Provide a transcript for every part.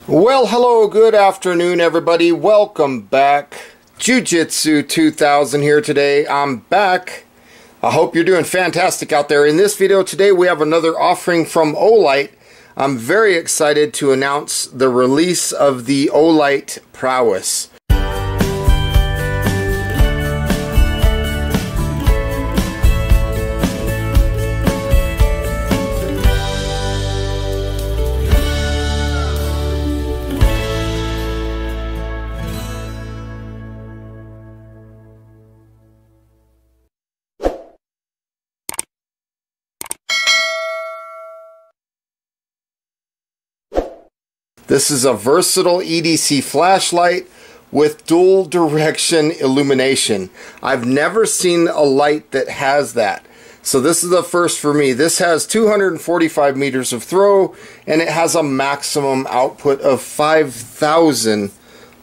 Well, hello, good afternoon, everybody. Welcome back. Jiu-Jitsu 2000 here today. I'm back. I hope you're doing fantastic out there. In this video today, we have another offering from Olight. I'm very excited to announce the release of the Olight Prowess. This is a versatile EDC flashlight with dual direction illumination. I've never seen a light that has that. So this is the first for me. This has 245 meters of throw and it has a maximum output of 5,000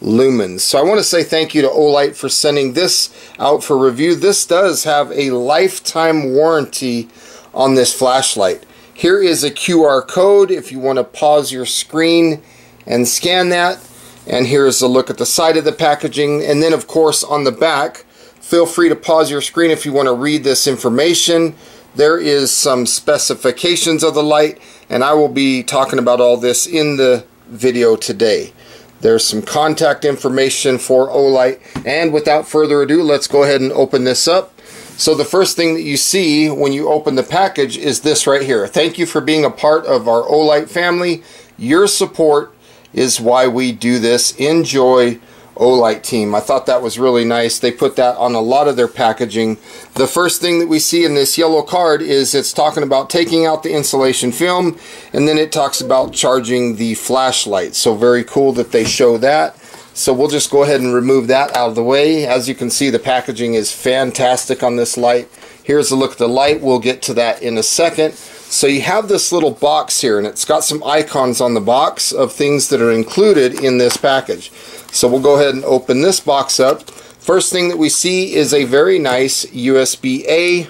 lumens. So I want to say thank you to Olight for sending this out for review. This does have a lifetime warranty on this flashlight. Here is a QR code if you want to pause your screen and scan that. And here's a look at the side of the packaging. And then of course on the back, feel free to pause your screen if you want to read this information. There is some specifications of the light, and I will be talking about all this in the video today. There's some contact information for Olight, and without further ado, let's go ahead and open this up. So the first thing that you see when you open the package is this right here. Thank you for being a part of our Olight family. Your support is why we do this. Enjoy, Olight team. I thought that was really nice. They put that on a lot of their packaging. The first thing that we see in this yellow card is it's talking about taking out the insulation film, and then it talks about charging the flashlight. So very cool that they show that. So we'll just go ahead and remove that out of the way. As you can see, the packaging is fantastic on this light. Here's a look at the light. We'll get to that in a second. So you have this little box here, and it's got some icons on the box of things that are included in this package. So we'll go ahead and open this box up. First thing that we see is a very nice USB-A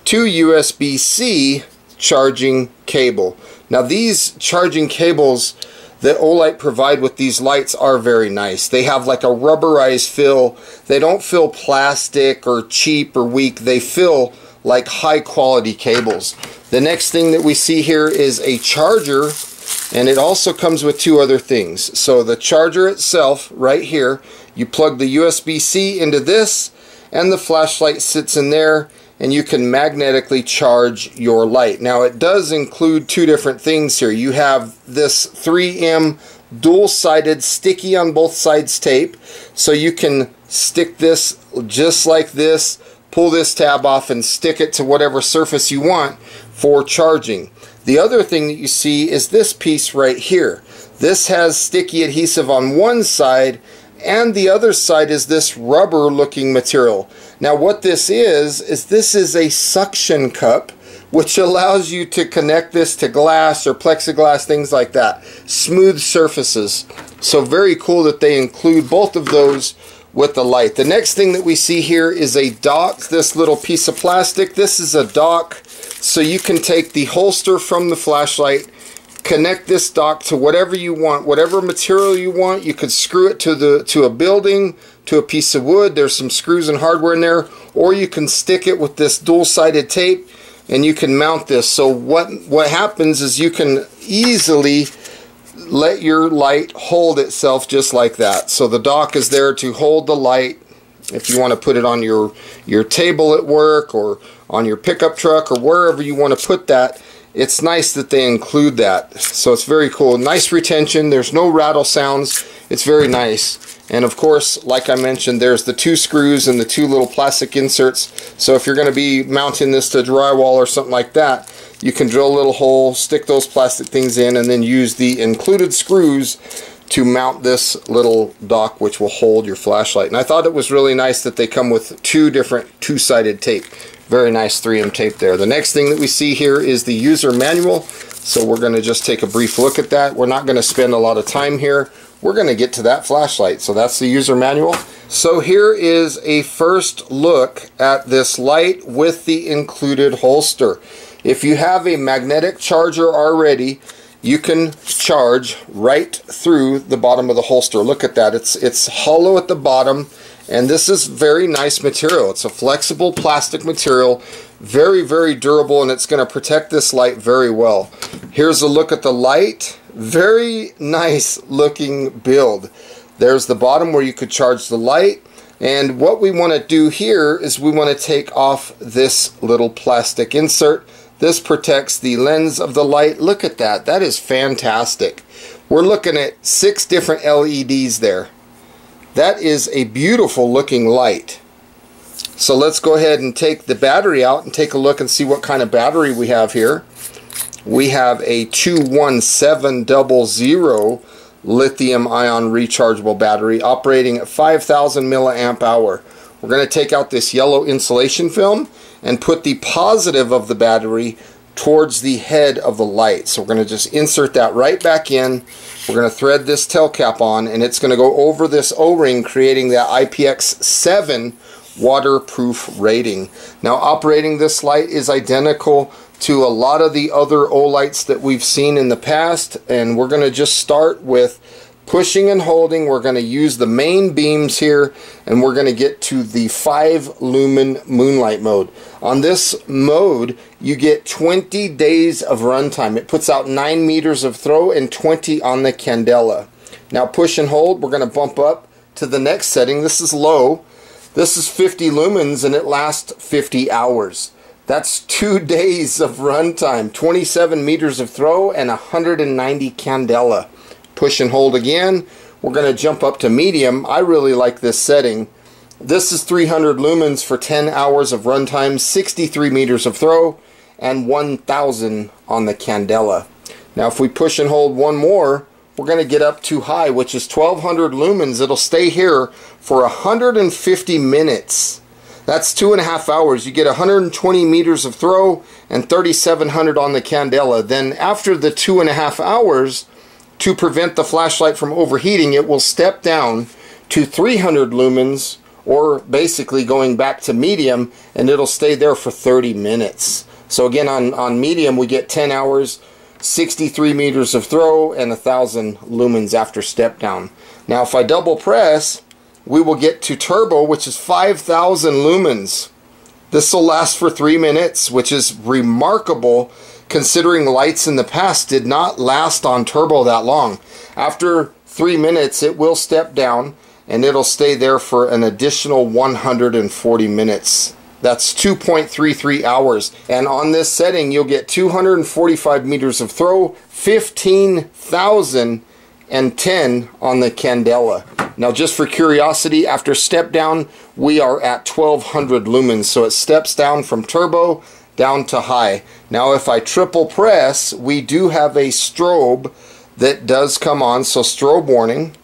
to USB-C charging cable. Now these charging cables that Olight provide with these lights are very nice. They have like a rubberized feel. They don't feel plastic or cheap or weak. They feel like high quality cables. The next thing that we see here is a charger, and it also comes with two other things. So the charger itself right here, you plug the USB-C into this and the flashlight sits in there, and you can magnetically charge your light. Now it does include two different things here. You have this 3M dual-sided sticky on both sides tape, so you can stick this just like this, pull this tab off and stick it to whatever surface you want for charging. The other thing that you see is this piece right here. This has sticky adhesive on one side, and the other side is this rubber looking material. Now what this is this is a suction cup, which allows you to connect this to glass or plexiglass, things like that. Smooth surfaces. So very cool that they include both of those with the light. The next thing that we see here is a dock, this little piece of plastic. This is a dock, so you can take the holster from the flashlight, connect this dock to whatever you want, whatever material you want. You could screw it to a building, to a piece of wood. There's some screws and hardware in there, or you can stick it with this dual-sided tape and you can mount this. So what happens is you can easily let your light hold itself just like that. So the dock is there to hold the light if you want to put it on your table at work or on your pickup truck or wherever you want to put that. It's nice that they include that. So it's very cool. Nice retention. There's no rattle sounds. It's very nice. And of course, like I mentioned, there's the two screws and the two little plastic inserts. So if you're going to be mounting this to drywall or something like that, you can drill a little hole, stick those plastic things in, and then use the included screws to mount this little dock, which will hold your flashlight. And I thought it was really nice that they come with two different two-sided tape. Very nice 3M tape there. The next thing that we see here is the user manual. So we're going to just take a brief look at that. We're not going to spend a lot of time here. We're going to get to that flashlight. So that's the user manual. So here is a first look at this light with the included holster. If you have a magnetic charger already, you can charge right through the bottom of the holster. Look at that. It's hollow at the bottom, and this is very nice material. It's a flexible plastic material, very, very durable, and it's going to protect this light very well. Here's a look at the light. Very nice looking build. There's the bottom where you could charge the light. And what we want to do here is we want to take off this little plastic insert. This protects the lens of the light. Look at that. That is fantastic. We're looking at 6 different LEDs there. That is a beautiful looking light. So let's go ahead and take the battery out and take a look and see what kind of battery we have here. We have a 21700 lithium ion rechargeable battery operating at 5,000 milliamp hour. We're going to take out this yellow insulation film and put the positive of the battery towards the head of the light. So we're going to just insert that right back in. We're going to thread this tail cap on, and it's going to go over this O-ring, creating that IPX7 waterproof rating. Now, operating this light is identical to a lot of the other Olights that we've seen in the past, and we're going to just start with pushing and holding. We're going to use the main beams here, and we're going to get to the 5 lumen moonlight mode. On this mode, you get 20 days of runtime. It puts out 9 meters of throw and 20 on the candela. Now push and hold, we're going to bump up to the next setting. This is low. This is 50 lumens, and it lasts 50 hours. That's 2 days of runtime, 27 meters of throw, and 190 candela. Push and hold again. We're going to jump up to medium. I really like this setting. This is 300 lumens for 10 hours of runtime, 63 meters of throw, and 1000 on the candela. Now if we push and hold one more, we're going to get up to high, which is 1200 lumens. It'll stay here for 150 minutes. That's 2.5 hours. You get 120 meters of throw and 3700 on the candela. Then after the 2.5 hours, to prevent the flashlight from overheating, it will step down to 300 lumens, or basically going back to medium, and it'll stay there for 30 minutes. So again, on medium, we get 10 hours, 63 meters of throw, and 1000 lumens after step down. Now if I double press, we will get to turbo, which is 5000 lumens. This will last for 3 minutes, which is remarkable considering lights in the past did not last on turbo that long. After 3 minutes, it will step down, and it'll stay there for an additional 140 minutes. That's 2.33 hours. And on this setting, you'll get 245 meters of throw, 15,010 on the candela. Now just for curiosity, after step down, we are at 1200 lumens. So it steps down from turbo down to high. Now if I triple press, we do have a strobe that does come on. So strobe warning.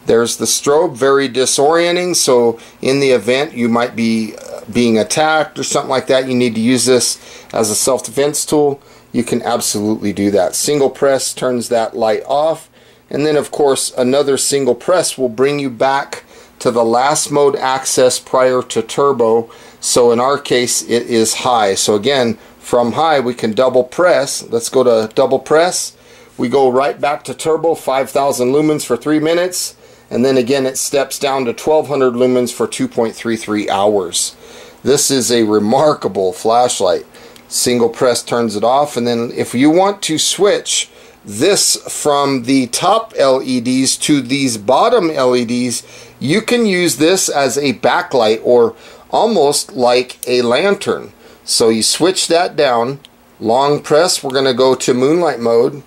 There's the strobe, very disorienting. So in the event you might be being attacked or something like that, you need to use this as a self-defense tool. You can absolutely do that. Single press turns that light off. And then of course another single press will bring you back to the last mode access prior to turbo. So in our case it is high. So again, from high we can double press. Let's go to double press. We go right back to turbo, 5000 lumens for 3 minutes. And then again it steps down to 1200 lumens for 2.33 hours. This is a remarkable flashlight. Single press turns it off. And then if you want to switch this from the top LEDs to these bottom LEDs, you can use this as a backlight or almost like a lantern. So you switch that down, long press, we're going to go to moonlight mode,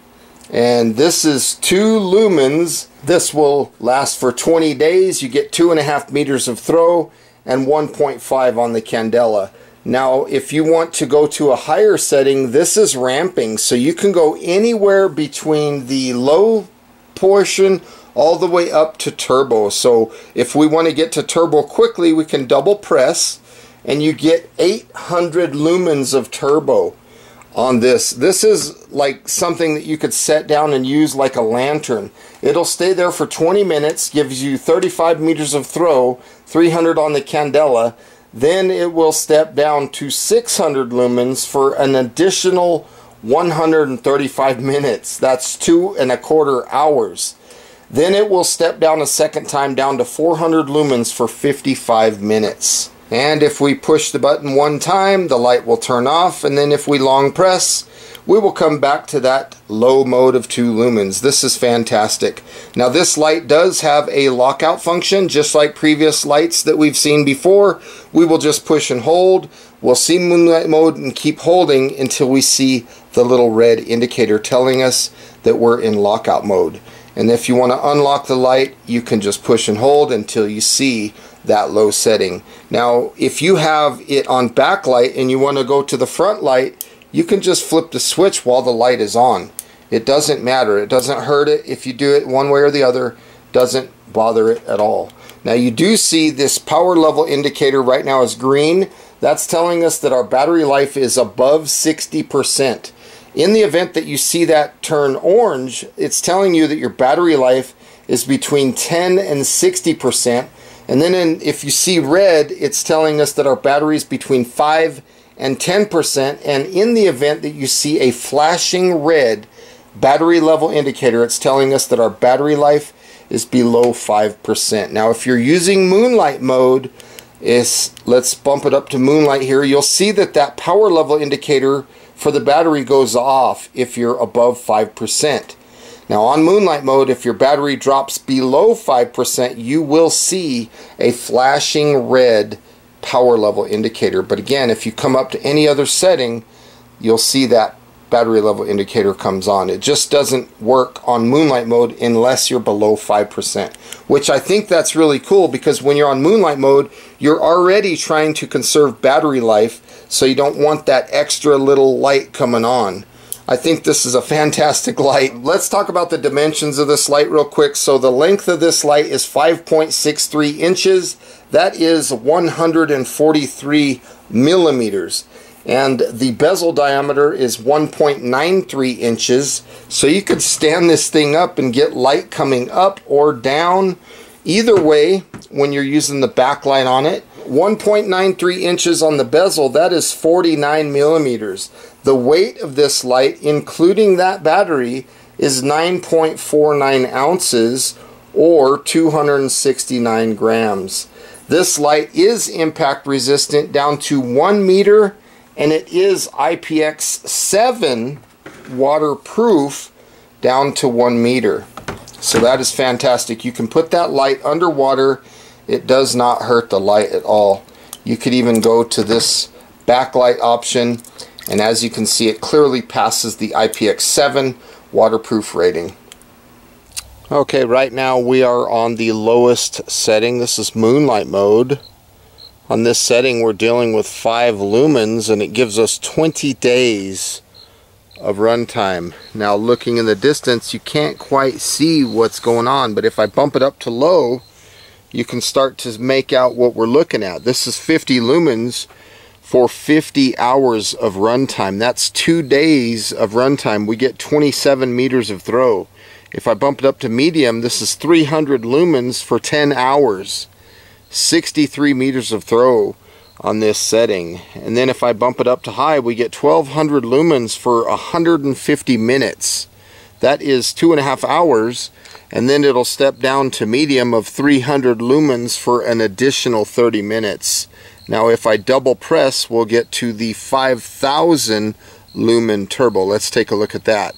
and this is 2 lumens. This will last for 20 days. You get 2.5 meters of throw and 1.5 on the candela. Now if you want to go to a higher setting, this is ramping, so you can go anywhere between the low portion all the way up to turbo. So if we want to get to turbo quickly, we can double press and you get 800 lumens of turbo on this. This is like something that you could set down and use like a lantern. It'll stay there for 20 minutes, gives you 35 meters of throw, 300 on the candela. Then it will step down to 600 lumens for an additional 135 minutes. That's 2¼ hours. Then it will step down a second time down to 400 lumens for 55 minutes. And if we push the button one time, the light will turn off, and then if we long press, we will come back to that low mode of 2 lumens. This is fantastic. Now this light does have a lockout function, just like previous lights that we've seen before. We will just push and hold. We'll see moonlight mode and keep holding until we see the little red indicator telling us that we're in lockout mode. And if you want to unlock the light, you can just push and hold until you see that low setting. Now, if you have it on backlight and you want to go to the front light, you can just flip the switch while the light is on. It doesn't matter. It doesn't hurt it. If you do it one way or the other, doesn't bother it at all. Now you do see this power level indicator right now is green. That's telling us that our battery life is above 60%. In the event that you see that turn orange, it's telling you that your battery life is between 10 and 60%. And then if you see red, it's telling us that our battery is between 5 and 10%. And in the event that you see a flashing red battery level indicator, it's telling us that our battery life is below 5%. Now if you're using moonlight mode, let's bump it up to moonlight here. You'll see that that power level indicator for the battery goes off if you're above 5%. Now on moonlight mode, if your battery drops below 5%, you will see a flashing red power level indicator. But again, if you come up to any other setting, you'll see that battery level indicator comes on. It just doesn't work on moonlight mode unless you're below 5%, which I think that's really cool, because when you're on moonlight mode, you're already trying to conserve battery life, so you don't want that extra little light coming on. I think this is a fantastic light. Let's talk about the dimensions of this light real quick. So the length of this light is 5.63 inches. That is 143 millimeters. And the bezel diameter is 1.93 inches. So you could stand this thing up and get light coming up or down. Either way, when you're using the backlight on it, 1.93 inches on the bezel, that is 49 millimeters. The weight of this light, including that battery, is 9.49 ounces or 269 grams. This light is impact resistant down to 1 meter, and it is IPX7 waterproof down to 1 meter. So that is fantastic. You can put that light underwater. It does not hurt the light at all. You could even go to this backlight option, and as you can see, it clearly passes the IPX7 waterproof rating. Okay, right now we are on the lowest setting. This is moonlight mode. On this setting we're dealing with 5 lumens, and it gives us 20 days of runtime. Now looking in the distance, you can't quite see what's going on, but if I bump it up to low, you can start to make out what we're looking at. This is 50 lumens for 50 hours of runtime. That's 2 days of runtime. We get 27 meters of throw. If I bump it up to medium, this is 300 lumens for 10 hours. 63 meters of throw on this setting. And then if I bump it up to high, we get 1200 lumens for 150 minutes. That is 2.5 hours. And then it'll step down to medium of 300 lumens for an additional 30 minutes. Now if I double press, we'll get to the 5000 lumen turbo. Let's take a look at that.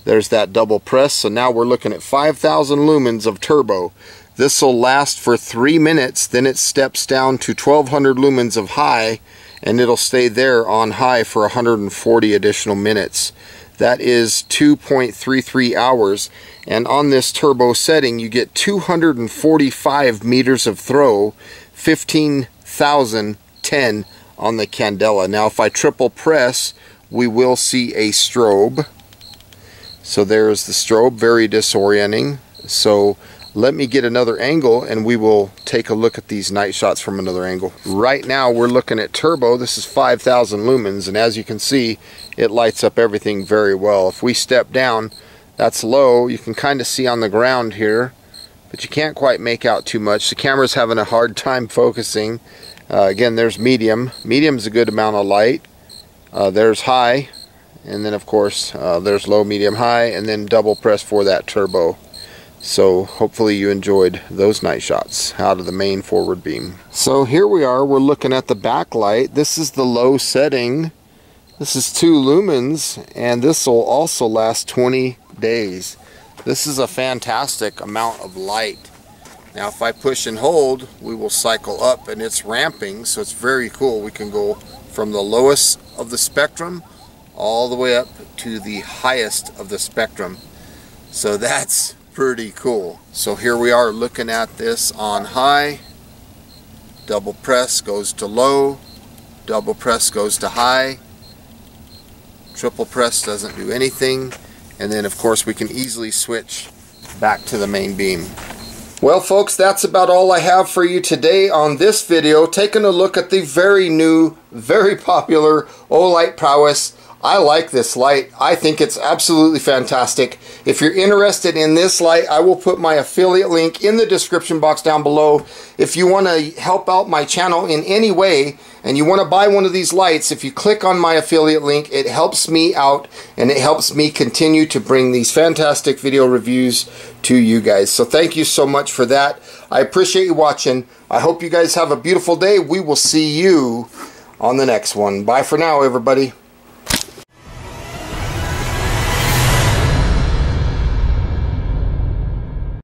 There's that double press. So now we're looking at 5000 lumens of turbo. This will last for 3 minutes, then it steps down to 1200 lumens of high, and it'll stay there on high for 140 additional minutes. That is 2.33 hours, and on this turbo setting you get 245 meters of throw, 15,010 on the candela. Now if I triple press, we will see a strobe. So there's the strobe, very disorienting. So let me get another angle and we will take a look at these night shots from another angle. Right now we're looking at turbo. This is 5000 lumens, and as you can see, it lights up everything very well. If we step down, that's low. You can kind of see on the ground here, but you can't quite make out too much. The camera's having a hard time focusing. Again, there's medium. Medium's a good amount of light. There's high, and then of course there's low, medium, high, and then double press for that turbo. So hopefully you enjoyed those night shots out of the main forward beam. So here we are, we're looking at the backlight. This is the low setting. This is 2 lumens, and this will also last 20 days. This is a fantastic amount of light. Now if I push and hold, we will cycle up, and it's ramping, so it's very cool. We can go from the lowest of the spectrum all the way up to the highest of the spectrum. So that's pretty cool. So here we are looking at this on high. Double press goes to low, double press goes to high, triple press doesn't do anything, and then of course we can easily switch back to the main beam. Well folks, that's about all I have for you today on this video, taking a look at the very new, very popular Olight Prowess. I like this light. I think it's absolutely fantastic. If you're interested in this light, I will put my affiliate link in the description box down below. If you want to help out my channel in any way and you want to buy one of these lights, if you click on my affiliate link, it helps me out and it helps me continue to bring these fantastic video reviews to you guys. So thank you so much for that. I appreciate you watching. I hope you guys have a beautiful day. We will see you on the next one. Bye for now, everybody.